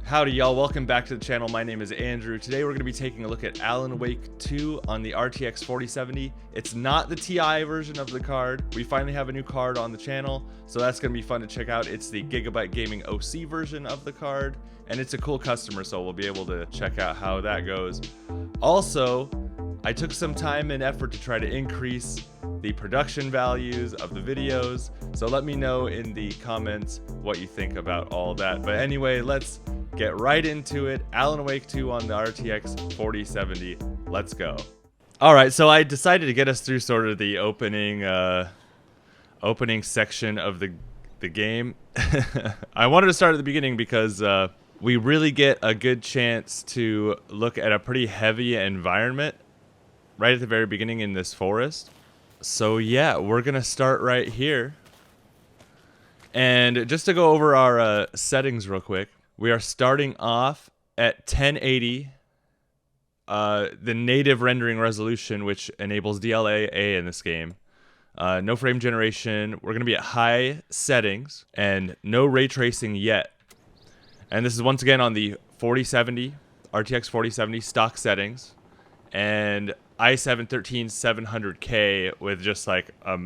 Howdy y'all, welcome back to the channel. My name is Andrew. Today we're going to be taking a look at Alan Wake 2 on the RTX 4070. It's not the TI version of the card. We finally have a new card on the channel, so that's going to be fun to check out. It's the Gigabyte Gaming OC version of the card, and it's a cool customer, so we'll be able to check out how that goes. Also, I took some time and effort to try to increase the production values of the videos, so let me know in the comments what you think about all that. But anyway, let's get right into it. Alan Wake 2 on the RTX 4070. Let's go. Alright, so I decided to get us through sort of the opening section of the game. I wanted to start at the beginning because we really get a good chance to look at a pretty heavy environment right at the very beginning in this forest. So yeah, we're gonna start right here. And just to go over our settings real quick, we are starting off at 1080, the native rendering resolution, which enables DLAA in this game. No frame generation. We're gonna be at high settings and no ray tracing yet. And this is once again on the 4070, RTX 4070 stock settings, and i7 13700K with just like a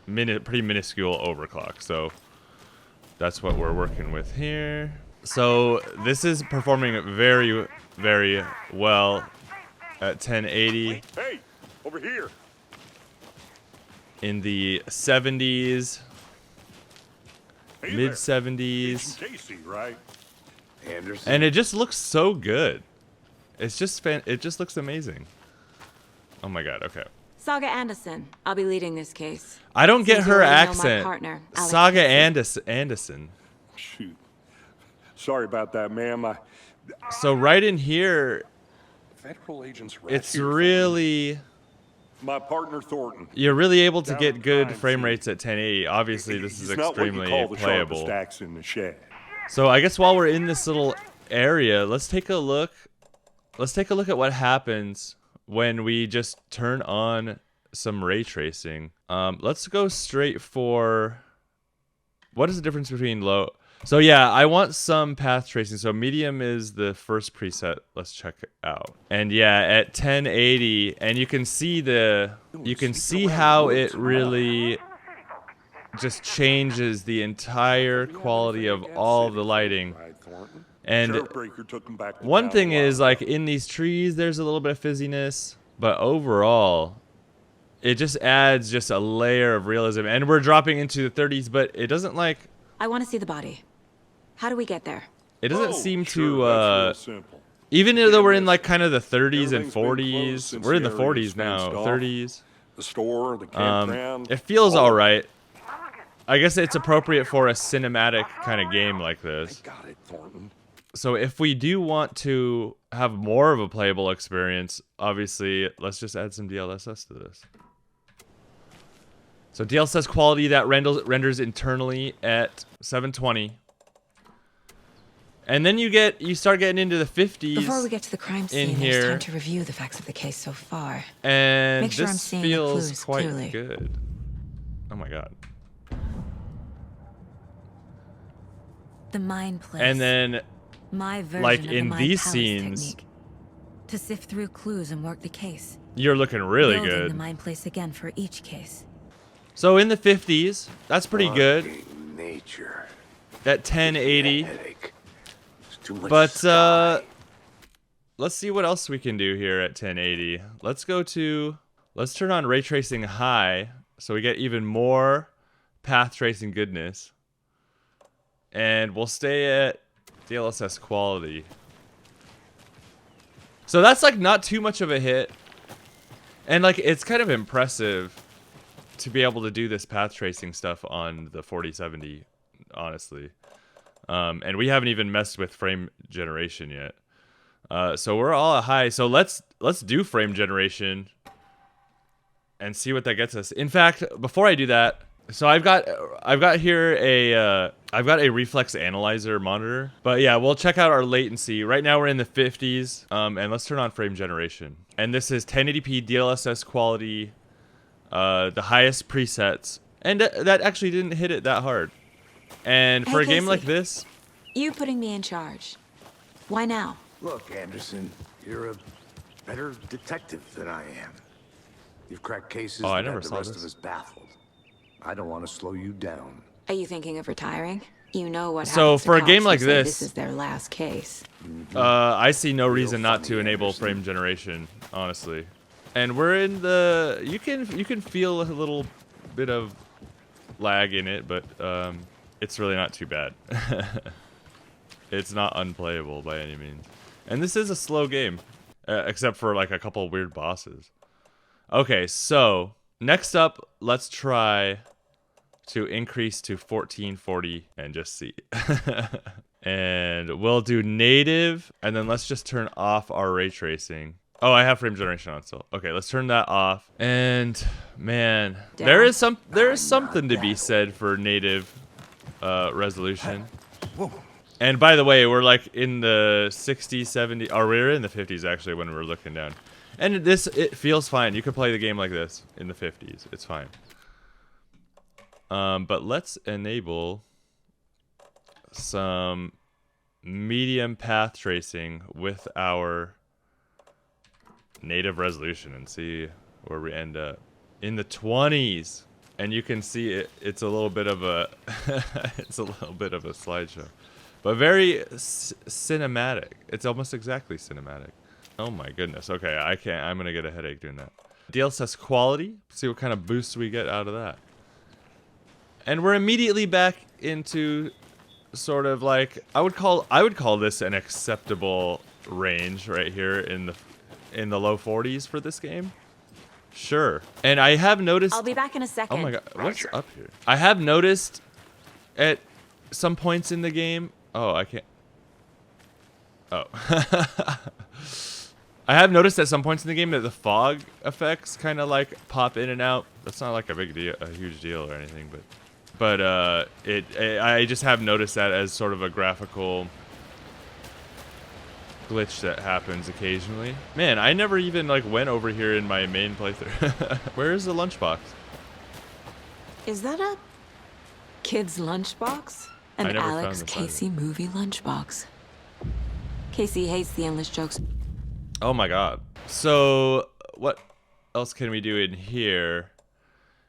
pretty minuscule overclock. So that's what we're working with here. So this is performing very, very well at 1080. Hey, over here. In the 70s, Hey mid there. 70s, Casey, right? Anderson. and it just looks so good. It's just it just looks amazing. Oh my god. Okay. Saga Anderson. I'll be leading this case. I don't get Since you her already know my accent. partner, Alex Saga Casey. Anderson. Shoot. Sorry about that, ma'am. So right in here, Federal agents. Right it's here, really, my partner Thornton. you're really able to Down get at good crime frame scene. rates at 1080. Obviously, this is He's not what you extremely call the playable. sharpest axe in the shed. So I guess while we're in this little area, let's take a look. Let's take a look at what happens when we just turn on some ray tracing. Let's go straight for, what is the difference between low? So yeah, I want some path tracing. So medium is the first preset. Let's check it out. And yeah, at 1080, and you can see how it really just changes the entire quality of all the lighting. Right, Thornton. And Sheriff Breaker took him back to one town thing a while is, like, ago. in these trees, there's a little bit of fizziness, but overall, it just adds just a layer of realism. And we're dropping into the 30s, but it doesn't, like, I want to see the body. How do we get there? it doesn't Oh, seem sure, to, that's real simple. even though we're in, like, kind of the 30s and Everything's been closed 40s, since we're in the the area 40s was now, fenced off. 30s. The store, the campground. It feels all all of it. right. I guess it's appropriate for a cinematic kind of game like I this. got it, Thornton. So if we do want to have more of a playable experience, obviously, let's just add some DLSS to this. So DLSS quality that renders internally at 720. And then you start getting into the 50s. Before we get to the crime scene, in there's here. time to review the facts of the case so far. And Make sure I'm this seeing the feels clues quite clearly. good. Oh my god. The mine place. And then my version like, of the in mine these palace scenes- technique. To sift through clues and work the case. you're looking really Building good. the mine place again for each case. So in the 50s, that's pretty good. Nature. At 1080. Headache. It's too much But sky. let's see what else we can do here at 1080. Let's turn on ray tracing high so we get even more path tracing goodness. And we'll stay at DLSS quality. So that's like not too much of a hit. And like it's kind of impressive to be able to do this path tracing stuff on the 4070, honestly. And we haven't even messed with frame generation yet. So we're all at high. So let's do frame generation and see what that gets us. In fact, before I do that, so I've got here a reflex analyzer monitor. But yeah, we'll check out our latency. Right now we're in the 50s. And let's turn on frame generation. And this is 1080p DLSS quality, the highest presets. And that actually didn't hit it that hard. And for Hey, a game like Casey. this, You putting me in charge. Why now? Look, Anderson, you're a better detective than I am. You've cracked cases Oh, I that never have the saw rest this. of us baffled. I don't want to slow you down. Are you thinking of retiring? You know what So, happens to for a cops game who like say this- this is their last case. I see no reason not funny, to enable Anderson. frame generation, honestly. And we're in the you can feel a little bit of lag in it, but it's really not too bad. It's not unplayable by any means. And this is a slow game, except for like a couple of weird bosses. Okay, so next up, let's try to increase to 1440 and just see. And we'll do native, and then let's just turn off our ray tracing. Oh, I have frame generation on still. Okay, let's turn that off. And man, there is something to be said for native resolution. And by the way, we're like in the 60s, 70s, or we're in the 50s actually when we were looking down. And it feels fine. You could play the game like this in the 50s. It's fine. But let's enable some medium path tracing with our native resolution and see where we end up. In the 20s. And you can see it's a little bit of a it's a little bit of a slideshow. But very cinematic. It's almost exactly cinematic. Oh my goodness. Okay, I'm gonna get a headache doing that. DLSS quality. See what kind of boosts we get out of that. And we're immediately back into sort of like I would call this an acceptable range right here in the low 40s for this game. Sure. And I have noticed. I'll be back in a second. Oh my god, what's up here? I have noticed at some points in the game. Oh, I can't. Oh. I have noticed at some points in the game that the fog effects kind of like pop in and out. That's not like a big deal, a huge deal or anything, but I just have noticed that as sort of a graphical glitch that happens occasionally. Man, I never even like went over here in my main playthrough. Where is the lunchbox? Is that a kid's lunchbox? I An never found Alex this either. Casey movie lunchbox. Casey hates the endless jokes. Oh my god. So what else can we do in here?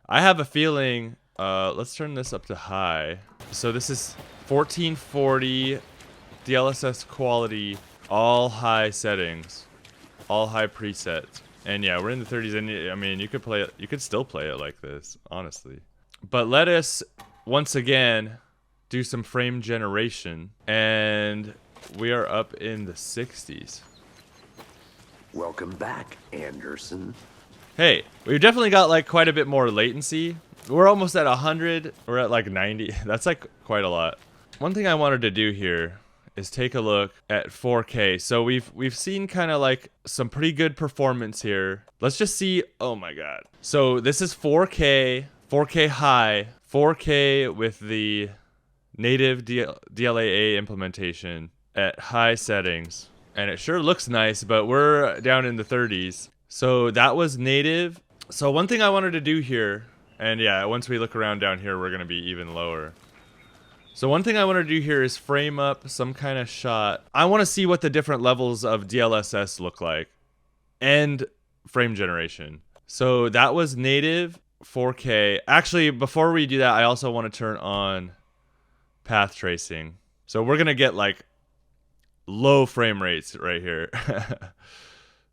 I have a feeling, let's turn this up to high. So this is 1440 DLSS quality, all high settings, all high presets. And yeah, we're in the 30s, and I mean, you could still play it like this, honestly. But let us once again do some frame generation, and we are up in the 60s. Welcome back, Anderson. Hey, we've definitely got like quite a bit more latency. We're almost at 100. We're at like 90. That's like quite a lot. One thing I wanted to do here is take a look at 4K. So we've seen kind of like some pretty good performance here. Let's just see. Oh my god. So this is 4K, 4K high, 4K with the native DLAA implementation at high settings. And it sure looks nice, but we're down in the 30s. So that was native. So one thing I wanted to do here, and yeah, once we look around down here, we're going to be even lower. So one thing I want to do here is frame up some kind of shot. I want to see what the different levels of DLSS look like and frame generation. So that was native 4K. Actually, before we do that, I also want to turn on path tracing. So we're going to get like low frame rates right here.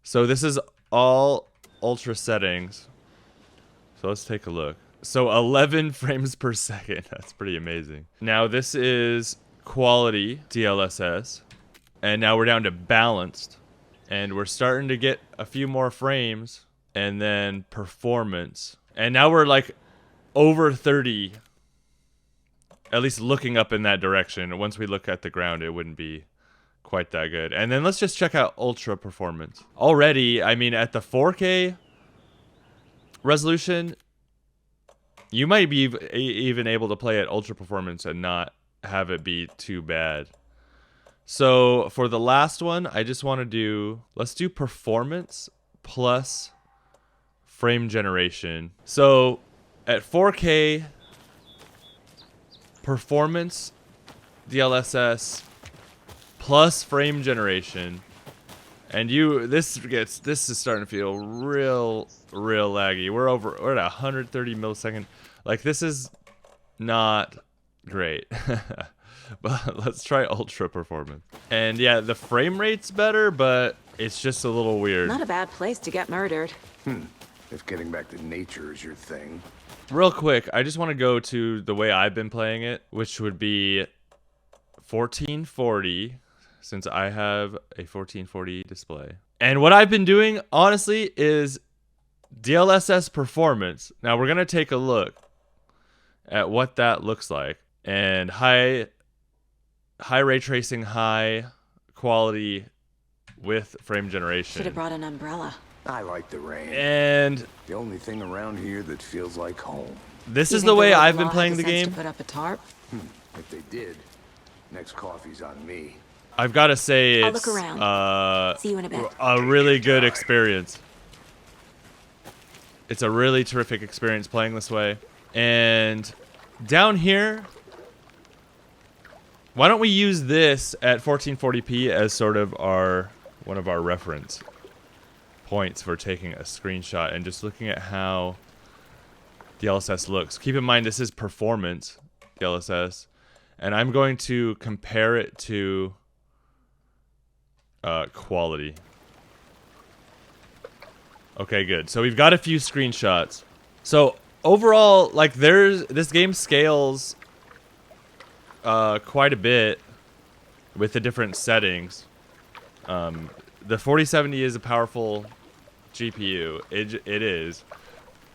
So this is all ultra settings. So let's take a look. So 11 frames per second. That's pretty amazing. Now this is quality DLSS. And now we're down to balanced. And we're starting to get a few more frames. And then performance. And now we're like over 30. At least looking up in that direction. Once we look at the ground, it wouldn't be quite that good. And then let's just check out ultra performance. Already, I mean, at the 4K resolution, you might be even able to play at ultra performance and not have it be too bad. So for the last one, I just want to do, let's do performance plus frame generation. So at 4K performance DLSS plus frame generation. And this is starting to feel real laggy. We're at 130 millisecond. Like, this is not great. But let's try ultra performance. And yeah, the frame rate's better, but it's just a little weird. Not a bad place to get murdered. If getting back to nature is your thing. Real quick, I just want to go to the way I've been playing it, which would be 1440, since I have a 1440 display. And what I've been doing, honestly, is DLSS performance. Now we're going to take a look at what that looks like. And high ray tracing, high quality with frame generation. Should have brought an umbrella. I like the rain. And The only thing around here that feels like home. this You is think the way local I've been law playing had the sense game. To put up a tarp? If they did, next coffee's on me. I've got to say I'll it's look around. See you in a bit. a really good experience. It's a really terrific experience playing this way. And down here, why don't we use this at 1440p as sort of one of our reference points for taking a screenshot and just looking at how DLSS looks. Keep in mind this is performance DLSS, and I'm going to compare it to quality. Okay, good. So we've got a few screenshots. So overall, like, this game scales quite a bit with the different settings. The 4070 is a powerful GPU. It is.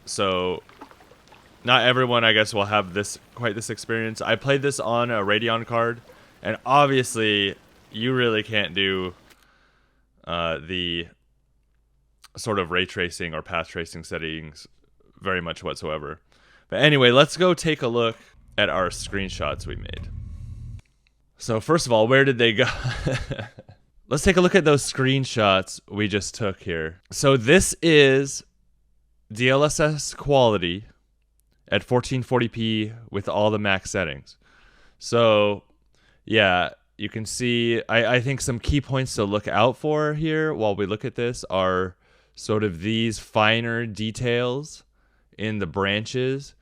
So not everyone, I guess, will have quite this experience. I played this on a Radeon card, and obviously you really can't do the sort of ray tracing or path tracing settings very much whatsoever. But anyway, let's go take a look at our screenshots we made. So first of all, where did they go? Let's take a look at those screenshots we just took here. So this is DLSS quality at 1440p with all the max settings. So yeah, you can see, I think some key points to look out for here while we look at this are sort of these finer details in the branches,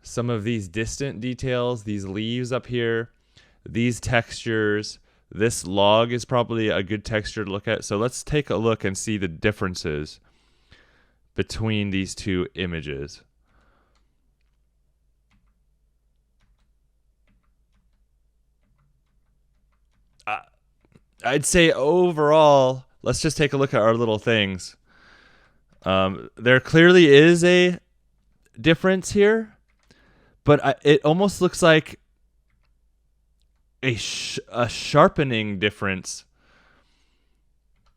some of these distant details, these leaves up here, these textures. This log is probably a good texture to look at. So let's take a look and see the differences between these two images. I'd say overall, let's just take a look at our little things. There clearly is a difference here, but it almost looks like a sharpening difference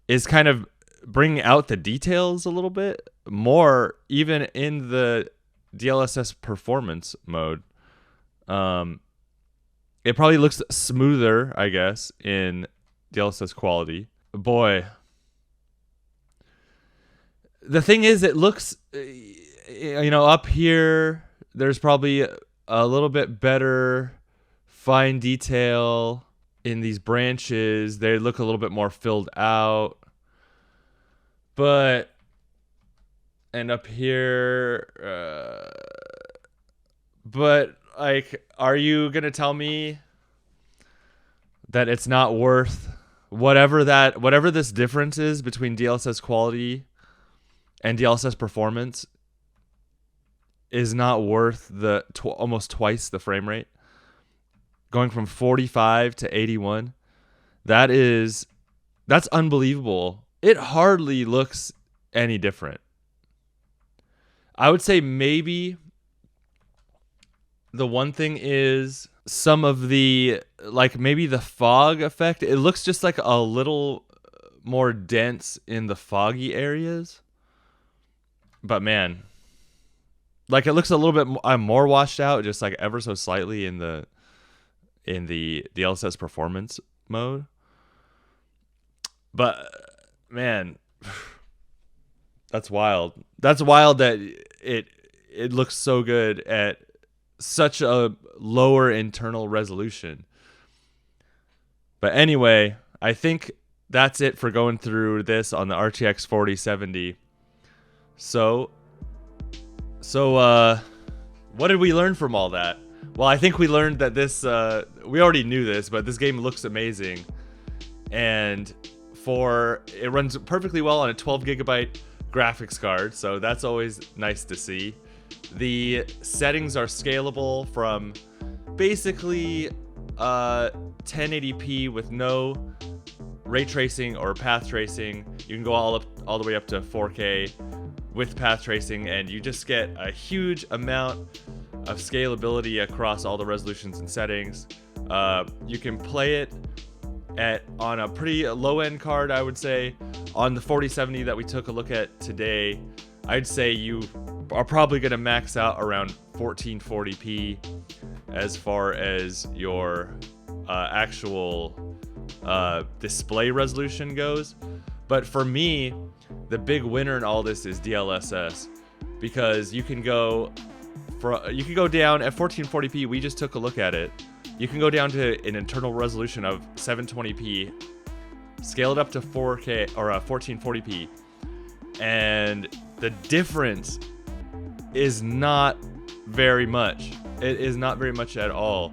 is kind of bringing out the details a little bit more, even in the DLSS performance mode. It probably looks smoother, I guess, in DLSS quality. Boy. The thing is, it looks, up here, there's probably a little bit better fine detail in these branches. They look a little bit more filled out. And up here, but like, are you going to tell me that it's not worth whatever this difference is between DLSS quality and DLSS performance is not worth the almost twice the frame rate? Going from 45 to 81, that's unbelievable. It hardly looks any different. I would say maybe the one thing is some of the, like, maybe the fog effect. It looks just like a little more dense in the foggy areas. But man, like, it looks a little bit more washed out, just like ever so slightly in the DLSS performance mode. But man, that's wild. That's wild that it looks so good at such a lower internal resolution. But anyway, I think that's it for going through this on the RTX 4070. So what did we learn from all that? Well, I think we learned that this, we already knew this, but this game looks amazing. And it runs perfectly well on a 12 gigabyte graphics card, so that's always nice to see. The settings are scalable from basically 1080p with no ray tracing or path tracing. You can go all the way up to 4K with path tracing, and you just get a huge amount of scalability across all the resolutions and settings. You can play it on a pretty low-end card, I would say. On the 4070 that we took a look at today, I'd say you are probably going to max out around 1440p as far as your actual display resolution goes. But for me, the big winner in all this is DLSS, because you can go down at 1440p. We just took a look at it. You can go down to an internal resolution of 720p, scale it up to 4K or 1440p, and the difference is not very much. It is not very much at all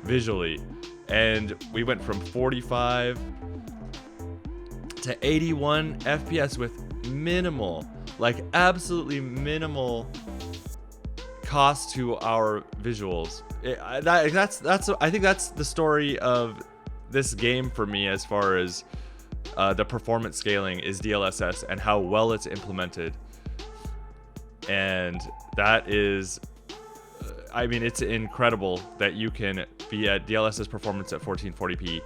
visually. And we went from 45 to 81 FPS with minimal, like absolutely minimal cost to our visuals. I think that's the story of this game for me, as far as the performance scaling is DLSS and how well it's implemented. And that is, I mean, it's incredible that you can be at DLSS performance at 1440p,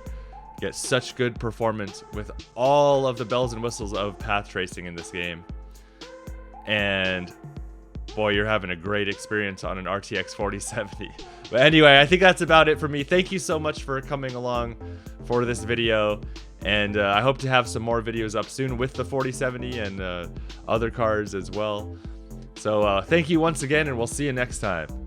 get such good performance with all of the bells and whistles of path tracing in this game. And boy, you're having a great experience on an RTX 4070. But anyway, I think that's about it for me. Thank you so much for coming along for this video. And I hope to have some more videos up soon with the 4070 and other cards as well. So thank you once again, and we'll see you next time.